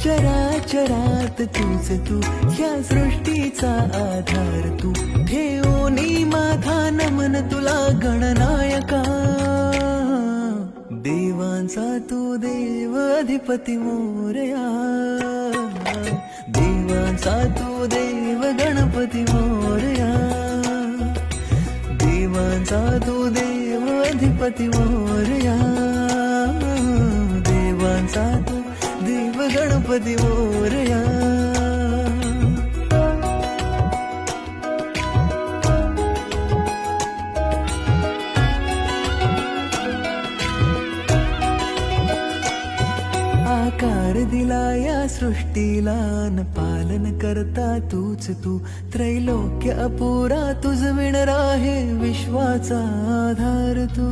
चराचरात तूच तू, ह्या सृष्टीचा आधार तू, ठेवोनी माझा नमन तुला गणनायका. देवांचा तू देव अधिपती मोरया, देवांचा तू देव गणपती मोरया, देवांचा तू देव अधिपती मोरया, देवांचा तू देव गणपती मोरया. आकार दिला या सृष्टीला न पालन करता तूच तू, त्रैलोक्य अपुरा तुझ विण राहे विश्वाचा आधार तू.